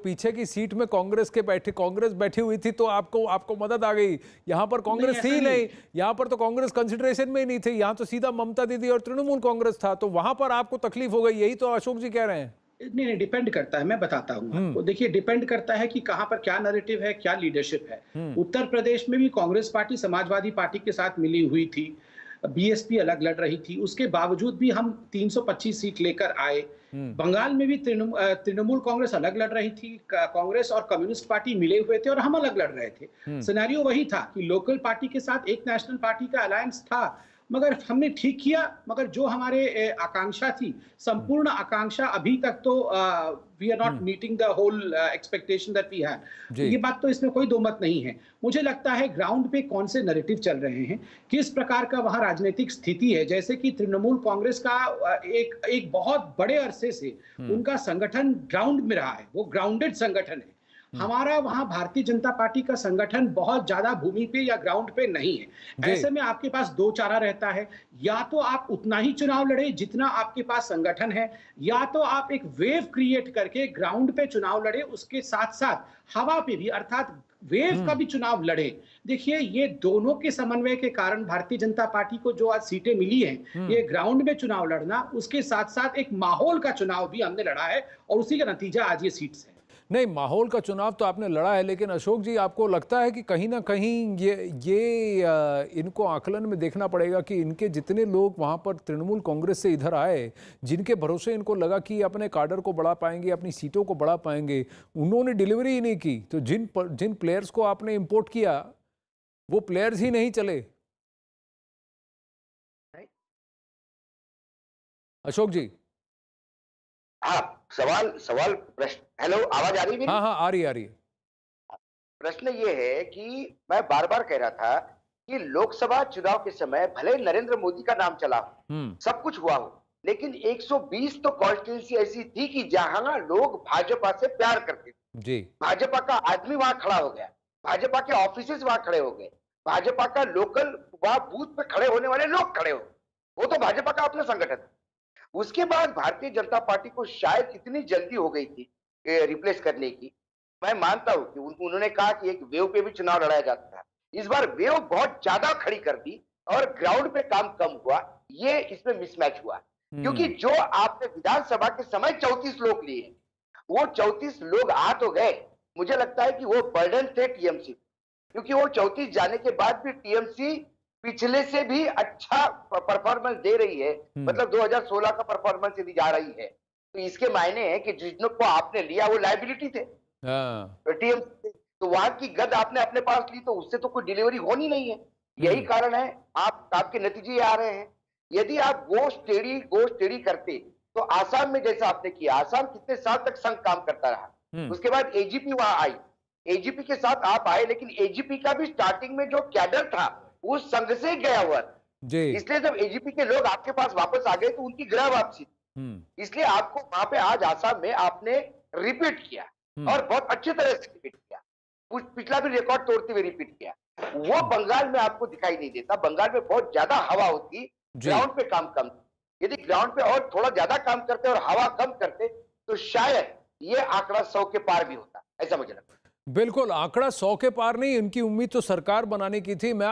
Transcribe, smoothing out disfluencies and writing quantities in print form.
पीछे की सीट में कांग्रेस बैठी हुई थी तो आपको मदद आ गई। यहाँ पर कांग्रेस थी नहीं, यहाँ पर तो कांग्रेस कंसिडरेशन में ही नहीं थी, यहाँ तो सीधा ममता दीदी और तृणमूल कांग्रेस था, तो वहां पर आपको तकलीफ हो गई। यही तो अशोक जी कह रहे हैं। नहीं नहीं, डिपेंड करता है, मैं बताता हूँ आपको। देखिए, डिपेंड करता है कि कहां पर क्या नैरेटिव है, क्या लीडरशिप है। उत्तर प्रदेश में भी कांग्रेस पार्टी समाजवादी पार्टी के साथ मिली हुई थी, बीएसपी अलग लड़ रही थी, उसके बावजूद भी हम 325 सीट लेकर आए। बंगाल में भी तृणमूल कांग्रेस अलग लड़ रही थी, कांग्रेस और कम्युनिस्ट पार्टी मिले हुए थे और हम अलग लड़ रहे थे। सिनेरियो वही था कि लोकल पार्टी के साथ एक नेशनल पार्टी का अलायंस था, मगर हमने ठीक किया। मगर जो हमारे आकांक्षा थी, संपूर्ण आकांक्षा, अभी तक तो we are not meeting the whole expectation that we had. ये बात तो इसमें कोई दो मत नहीं है। मुझे लगता है ग्राउंड पे कौन से नैरेटिव चल रहे हैं, किस प्रकार का वहां राजनीतिक स्थिति है। जैसे कि तृणमूल कांग्रेस का एक बहुत बड़े अरसे से उनका संगठन ग्राउंड में रहा है, वो ग्राउंडेड संगठन है। हमारा वहां भारतीय जनता पार्टी का संगठन बहुत ज्यादा भूमि पे या ग्राउंड पे नहीं है। ऐसे में आपके पास दो चारा रहता है, या तो आप उतना ही चुनाव लड़े जितना आपके पास संगठन है, या तो आप एक वेव क्रिएट करके ग्राउंड पे चुनाव लड़े, उसके साथ साथ हवा पे भी, अर्थात वेव का भी चुनाव लड़े। देखिए, ये दोनों के समन्वय के कारण भारतीय जनता पार्टी को जो आज सीटें मिली हैं, ये ग्राउंड में चुनाव लड़ना, उसके साथ साथ एक माहौल का चुनाव भी हमने लड़ा है और उसी का नतीजा आज ये सीट्स है। नहीं, माहौल का चुनाव तो आपने लड़ा है, लेकिन अशोक जी आपको लगता है कि कहीं ना कहीं इनको आकलन में देखना पड़ेगा कि इनके जितने लोग वहां पर तृणमूल कांग्रेस से इधर आए, जिनके भरोसे इनको लगा कि अपने काडर को बढ़ा पाएंगे, अपनी सीटों को बढ़ा पाएंगे, उन्होंने डिलीवरी ही नहीं की। तो जिन प्लेयर्स को आपने इंपोर्ट किया वो प्लेयर्स ही नहीं चले। अशोक जी, सवाल प्रश्न। हेलो, आवाज आ रही है मेरी? हाँ हाँ, आ रही है। प्रश्न ये है कि मैं बार बार कह रहा था कि लोकसभा चुनाव के समय भले नरेंद्र मोदी का नाम चला हो, सब कुछ हुआ हो, लेकिन 120 तो कॉन्स्टिट्यूंसी ऐसी थी कि जहां लोग भाजपा से प्यार करते थे जी। भाजपा का आदमी वहां खड़ा हो गया, भाजपा के ऑफिसेज वहां खड़े हो गए, भाजपा का लोकल वहां बूथ पे खड़े होने वाले लोग खड़े हो गए। वो तो भाजपा का अपना संगठन था। उसके बाद भारतीय जनता पार्टी को शायद इतनी जल्दी हो गई थी रिप्लेस करने की। मैं मानता हूं कि उन्होंने कहा कि एक वेव पे भी चुनाव लड़ाया जाता है, इस बार वेव बहुत ज्यादा खड़ी कर दी और ग्राउंड पे काम कम हुआ। ये इसमें मिसमैच हुआ, क्योंकि जो आपने विधानसभा के समय 34 लोग लिए, वो 34 लोग आ तो गए, मुझे लगता है कि वो बर्डन थे टीएमसी, क्योंकि वो 34 जाने के बाद भी टीएमसी पिछले से भी अच्छा परफॉर्मेंस दे रही है। मतलब 2016 का परफॉर्मेंस यदि जा रही है तो इसके मायने है कि जिन को आपने लिया वो लायबिलिटी थे टीएमसी, तो वहां की गद आपने अपने पास ली, तो उससे तो कोई डिलीवरी होनी नहीं है। यही कारण है आपके नतीजे आ रहे हैं। यदि आप गोश्त टेढ़ी करते तो आसाम में जैसा आपने किया, आसाम कितने साल तक संघ काम करता रहा, उसके बाद एजीपी वहां आई, एजीपी के साथ आप आए, लेकिन एजीपी का भी स्टार्टिंग में जो कैडर था वो संघ से गया हुआ था। इसलिए जब एजीपी के लोग आपके पास वापस आ गए तो उनकी गृह वापसी, इसलिए आपको वहां पे आज आसाम में आपने रिपीट किया और बहुत अच्छी तरह से रिपीट किया, पिछला भी रिकॉर्ड तोड़ते हुए रिपीट किया। वो बंगाल में आपको दिखाई नहीं देता। बंगाल में बहुत ज्यादा हवा होती, ग्राउंड पे काम कम। यदि ग्राउंड पे और थोड़ा ज्यादा काम करते और हवा कम करते तो शायद ये आंकड़ा 100 के पार भी होता, ऐसा मुझे लगता है। बिल्कुल, आंकड़ा 100 के पार नहीं, इनकी उम्मीद तो सरकार बनाने की थी। मैं